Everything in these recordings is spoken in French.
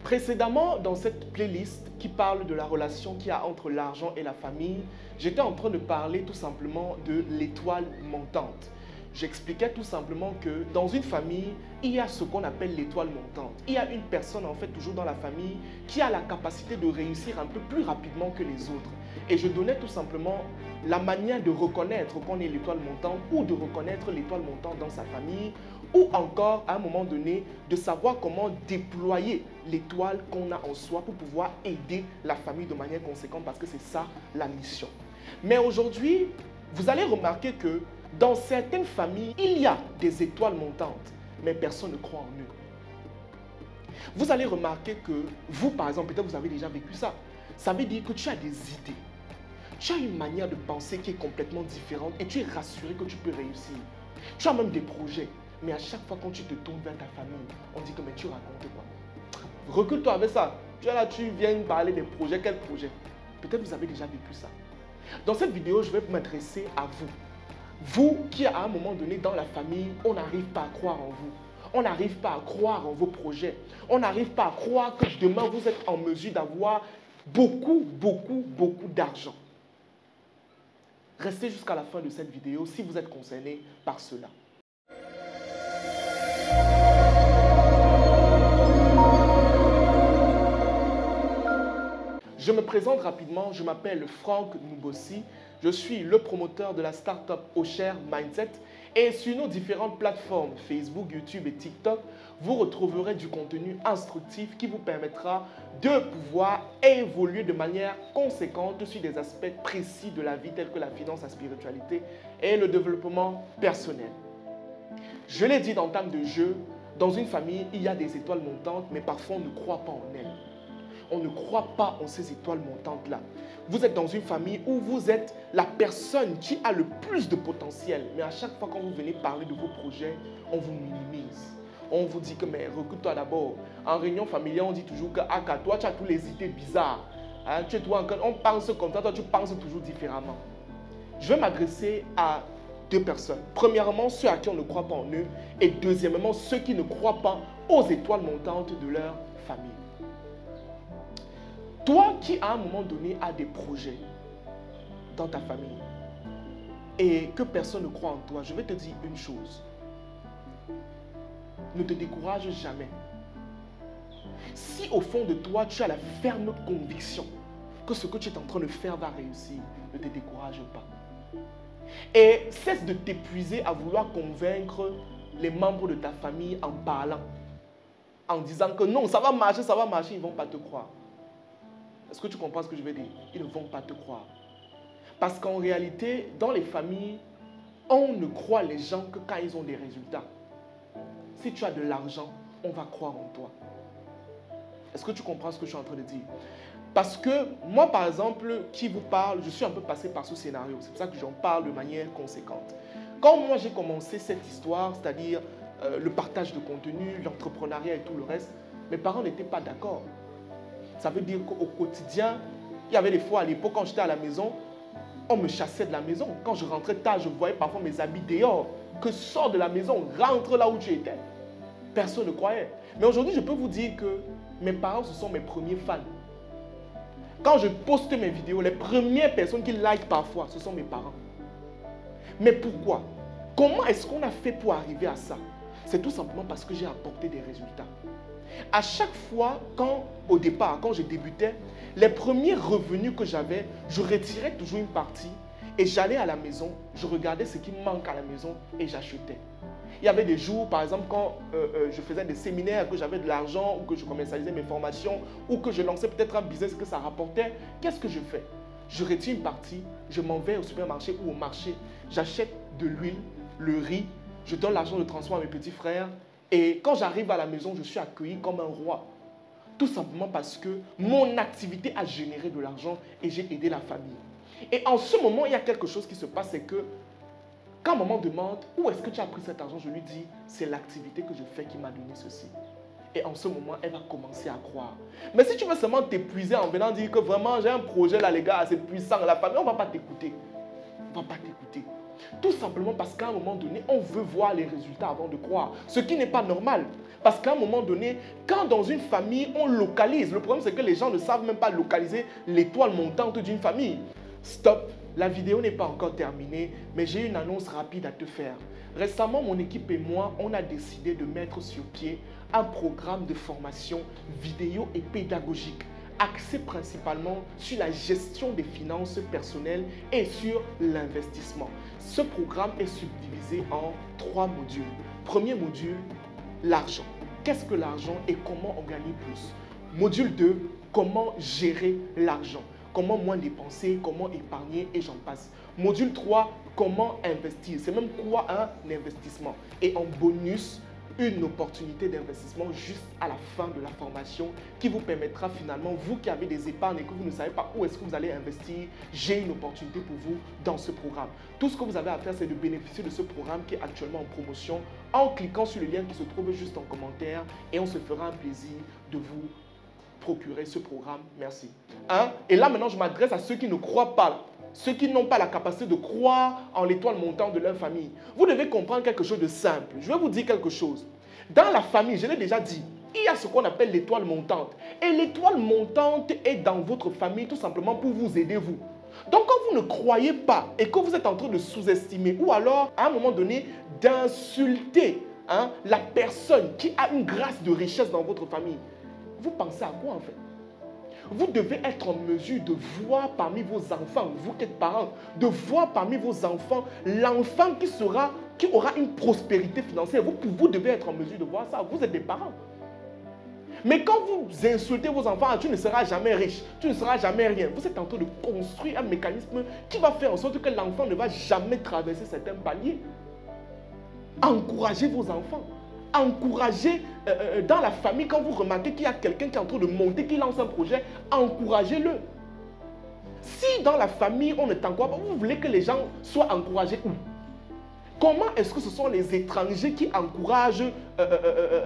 Précédemment, dans cette playlist qui parle de la relation qu'il y a entre l'argent et la famille, j'étais en train de parler tout simplement de l'étoile montante. J'expliquais tout simplement que dans une famille, il y a ce qu'on appelle l'étoile montante. Il y a une personne en fait toujours dans la famille qui a la capacité de réussir un peu plus rapidement que les autres. Et je donnais tout simplement la manière de reconnaître qu'on est l'étoile montante ou de reconnaître l'étoile montante dans sa famille ou encore à un moment donné de savoir comment déployer l'étoile qu'on a en soi pour pouvoir aider la famille de manière conséquente parce que c'est ça la mission. Mais aujourd'hui, vous allez remarquer que dans certaines familles, il y a des étoiles montantes, mais personne ne croit en eux. Vous allez remarquer que vous, par exemple, peut-être vous avez déjà vécu ça. Ça veut dire que tu as des idées. Tu as une manière de penser qui est complètement différente et tu es rassuré que tu peux réussir. Tu as même des projets, mais à chaque fois quand tu te tournes vers ta famille, on dit que mais tu racontes quoi? Recule-toi avec ça. Tu es là, tu viens parler des projets. Quel projet? Peut-être vous avez déjà vécu ça. Dans cette vidéo, je vais m'adresser à vous. Vous qui, à un moment donné, dans la famille, on n'arrive pas à croire en vous. On n'arrive pas à croire en vos projets. On n'arrive pas à croire que demain, vous êtes en mesure d'avoir beaucoup d'argent. Restez jusqu'à la fin de cette vidéo si vous êtes concerné par cela. Je me présente rapidement, je m'appelle Franck Noubossi, je suis le promoteur de la startup Osher Mindset et sur nos différentes plateformes Facebook, YouTube et TikTok, vous retrouverez du contenu instructif qui vous permettra de pouvoir évoluer de manière conséquente sur des aspects précis de la vie tels que la finance, la spiritualité et le développement personnel. Je l'ai dit d'entame de jeu, dans une famille, il y a des étoiles montantes, mais parfois on ne croit pas en elles. On ne croit pas en ces étoiles montantes-là. Vous êtes dans une famille où vous êtes la personne qui a le plus de potentiel. Mais à chaque fois quand vous venez parler de vos projets, on vous minimise. On vous dit que, mais recule-toi d'abord. En réunion familiale, on dit toujours que, ah, toi, tu as toutes les idées bizarres. Hein, on pense comme ça, toi, tu penses toujours différemment. Je vais m'adresser à deux personnes. Premièrement, ceux à qui on ne croit pas en eux. Et deuxièmement, ceux qui ne croient pas aux étoiles montantes de leur famille. Toi qui, à un moment donné, as des projets dans ta famille et que personne ne croit en toi, je vais te dire une chose. Ne te décourage jamais. Si au fond de toi, tu as la ferme conviction que ce que tu es en train de faire va réussir, ne te décourage pas. Et cesse de t'épuiser à vouloir convaincre les membres de ta famille en parlant, en disant que non, ça va marcher, ils ne vont pas te croire. Est-ce que tu comprends ce que je veux dire? Ils ne vont pas te croire. Parce qu'en réalité, dans les familles, on ne croit les gens que quand ils ont des résultats. Si tu as de l'argent, on va croire en toi. Est-ce que tu comprends ce que je suis en train de dire? Parce que moi, par exemple, qui vous parle, je suis un peu passé par ce scénario. C'est pour ça que j'en parle de manière conséquente. Quand moi, j'ai commencé cette histoire, c'est-à-dire le partage de contenu, l'entrepreneuriat et tout le reste, mes parents n'étaient pas d'accord. Ça veut dire qu'au quotidien, il y avait des fois à l'époque, quand j'étais à la maison, on me chassait de la maison. Quand je rentrais tard, je voyais parfois mes habits dehors. Que sors de la maison, rentre là où tu étais. Personne ne croyait. Mais aujourd'hui, je peux vous dire que mes parents, ce sont mes premiers fans. Quand je poste mes vidéos, les premières personnes qui like parfois, ce sont mes parents. Mais pourquoi? Comment est-ce qu'on a fait pour arriver à ça? C'est tout simplement parce que j'ai apporté des résultats. À chaque fois, au départ, quand je débutais, les premiers revenus que j'avais, je retirais toujours une partie et j'allais à la maison, je regardais ce qui manque à la maison et j'achetais. Il y avait des jours, par exemple, quand je faisais des séminaires, que j'avais de l'argent ou que je commercialisais mes formations ou que je lançais peut-être un business que ça rapportait, qu'est-ce que je fais? Je retire une partie, je m'en vais au supermarché ou au marché, j'achète de l'huile, le riz, je donne l'argent de transport à mes petits frères. Et quand j'arrive à la maison, je suis accueilli comme un roi. Tout simplement parce que mon activité a généré de l'argent et j'ai aidé la famille. Et en ce moment, il y a quelque chose qui se passe, c'est que quand maman demande où est-ce que tu as pris cet argent, je lui dis c'est l'activité que je fais qui m'a donné ceci. Et en ce moment, elle va commencer à croire. Mais si tu veux seulement t'épuiser en venant dire que vraiment j'ai un projet là les gars, c'est puissant, la famille, on ne va pas t'écouter. On ne va pas t'écouter. Tout simplement parce qu'à un moment donné, on veut voir les résultats avant de croire. Ce qui n'est pas normal. Parce qu'à un moment donné, quand dans une famille, on localise, le problème c'est que les gens ne savent même pas localiser l'étoile montante d'une famille. Stop, la vidéo n'est pas encore terminée, mais j'ai une annonce rapide à te faire. Récemment, mon équipe et moi, on a décidé de mettre sur pied un programme de formation vidéo et pédagogique axé principalement sur la gestion des finances personnelles et sur l'investissement. Ce programme est subdivisé en 3 modules. Premier module, l'argent. Qu'est-ce que l'argent et comment en gagner plus? Module 2, comment gérer l'argent. Comment moins dépenser, comment épargner et j'en passe. Module 3, comment investir. C'est même quoi un investissement. Et en bonus, une opportunité d'investissement juste à la fin de la formation qui vous permettra finalement, vous qui avez des épargnes et que vous ne savez pas où est-ce que vous allez investir, j'ai une opportunité pour vous dans ce programme. Tout ce que vous avez à faire, c'est de bénéficier de ce programme qui est actuellement en promotion en cliquant sur le lien qui se trouve juste en commentaire et on se fera un plaisir de vous procurer ce programme. Merci. Et là maintenant, je m'adresse à ceux qui ne croient pas. Ceux qui n'ont pas la capacité de croire en l'étoile montante de leur famille. Vous devez comprendre quelque chose de simple. Je vais vous dire quelque chose. Dans la famille, je l'ai déjà dit, il y a ce qu'on appelle l'étoile montante. Et l'étoile montante est dans votre famille tout simplement pour vous aider vous. Donc quand vous ne croyez pas et que vous êtes en train de sous-estimer ou alors à un moment donné d'insulter la personne qui a une grâce de richesse dans votre famille, vous pensez à quoi en fait? Vous devez être en mesure de voir parmi vos enfants, vous qui êtes parents, de voir parmi vos enfants l'enfant qui aura une prospérité financière. Vous devez être en mesure de voir ça. Vous êtes des parents. Mais quand vous insultez vos enfants, tu ne seras jamais riche, tu ne seras jamais rien. Vous êtes en train de construire un mécanisme qui va faire en sorte que l'enfant ne va jamais traverser certains paliers. Encouragez vos enfants. Encouragez dans la famille, quand vous remarquez qu'il y a quelqu'un qui est en train de monter, qui lance un projet, encouragez-le. Si dans la famille, on ne t'encourage pas, vous voulez que les gens soient encouragés où? Comment est-ce que ce sont les étrangers qui encouragent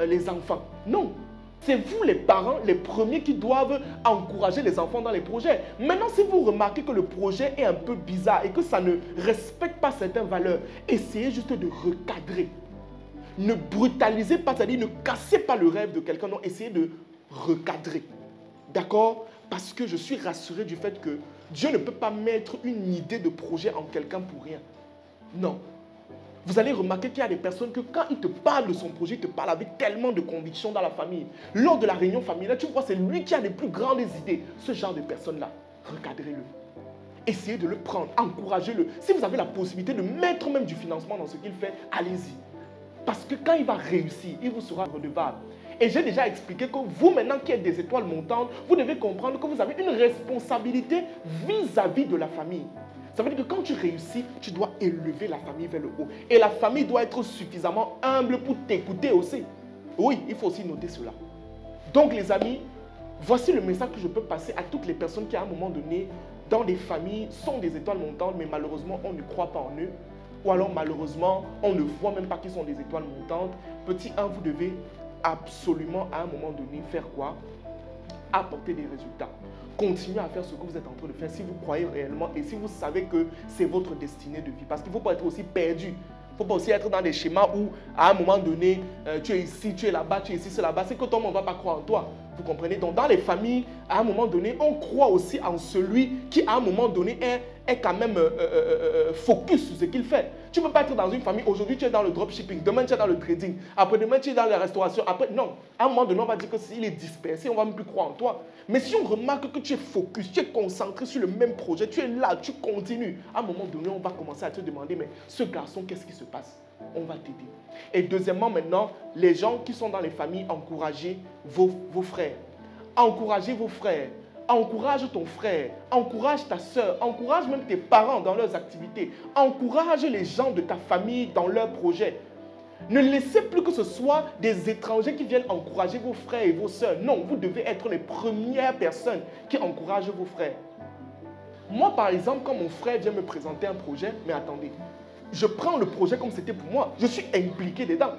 les enfants? Non. C'est vous les parents, les premiers qui doivent encourager les enfants dans les projets. Maintenant, si vous remarquez que le projet est un peu bizarre et que ça ne respecte pas certaines valeurs, essayez juste de recadrer. Ne brutalisez pas, c'est-à-dire ne cassez pas le rêve de quelqu'un, non, essayez de recadrer. D'accord? Parce que je suis rassuré du fait que Dieu ne peut pas mettre une idée de projet en quelqu'un pour rien. Non. Vous allez remarquer qu'il y a des personnes que quand il te parle de son projet, il te parle avec tellement de conviction dans la famille. Lors de la réunion familiale, tu vois, c'est lui qui a les plus grandes idées. Ce genre de personnes-là, recadrez-le. Essayez de le prendre, encouragez-le. Si vous avez la possibilité de mettre même du financement dans ce qu'il fait, allez-y. Parce que quand il va réussir, il vous sera redevable. Et j'ai déjà expliqué que vous, maintenant qui êtes des étoiles montantes, vous devez comprendre que vous avez une responsabilité vis-à-vis de la famille. Ça veut dire que quand tu réussis, tu dois élever la famille vers le haut. Et la famille doit être suffisamment humble pour t'écouter aussi. Oui, il faut aussi noter cela. Donc les amis, voici le message que je peux passer à toutes les personnes qui à un moment donné, dans des familles, sont des étoiles montantes, mais malheureusement, on ne croit pas en eux. Ou alors malheureusement, on ne voit même pas qu'ils sont des étoiles montantes. Petit 1, vous devez absolument à un moment donné faire quoi? Apporter des résultats. Continuez à faire ce que vous êtes en train de faire si vous croyez réellement et si vous savez que c'est votre destinée de vie. Parce qu'il ne faut pas être aussi perdu. Il ne faut pas aussi être dans des schémas où à un moment donné, tu es ici, tu es là-bas, tu es ici, c'est là-bas. C'est que tout le monde ne va pas croire en toi. Vous comprenez? Donc dans les familles, à un moment donné, on croit aussi en celui qui à un moment donné est quand même focus sur ce qu'il fait. Tu ne peux pas être dans une famille, aujourd'hui tu es dans le dropshipping, demain tu es dans le trading, après-demain tu es dans la restauration, après non. À un moment donné, on va dire que s'il est dispersé, on ne va même plus croire en toi. Mais si on remarque que tu es focus, tu es concentré sur le même projet, tu es là, tu continues, à un moment donné, on va commencer à te demander, mais ce garçon, qu'est-ce qui se passe? On va t'aider. Et deuxièmement, maintenant, les gens qui sont dans les familles, encouragez vos frères. Encouragez vos frères. Encourage ton frère. Encourage ta soeur. Encourage même tes parents dans leurs activités. Encourage les gens de ta famille dans leurs projets. Ne laissez plus que ce soit des étrangers qui viennent encourager vos frères et vos soeurs. Non, vous devez être les premières personnes qui encouragent vos frères. Moi, par exemple, quand mon frère vient me présenter un projet, mais attendez, je prends le projet comme c'était pour moi. Je suis impliqué dedans.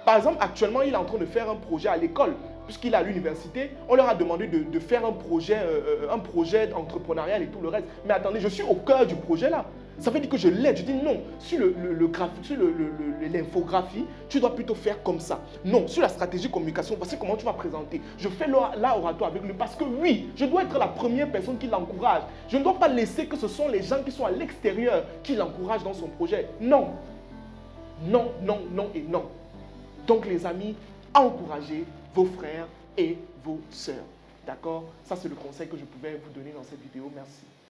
Par exemple, actuellement, il est en train de faire un projet à l'école. Puisqu'il est à l'université, on leur a demandé de faire un projet d'entrepreneurial et tout le reste. Mais attendez, je suis au cœur du projet là. Ça veut dire que je l'aide. Je dis non, sur l'infographie, tu dois plutôt faire comme ça. Non, sur la stratégie communication, voici comment tu vas présenter. Je fais l'oratoire avec lui parce que oui, je dois être la première personne qui l'encourage. Je ne dois pas laisser que ce sont les gens qui sont à l'extérieur qui l'encouragent dans son projet. Non. Non, non, non et non. Donc les amis, encouragez vos frères et vos sœurs. D'accord? Ça, c'est le conseil que je pouvais vous donner dans cette vidéo. Merci.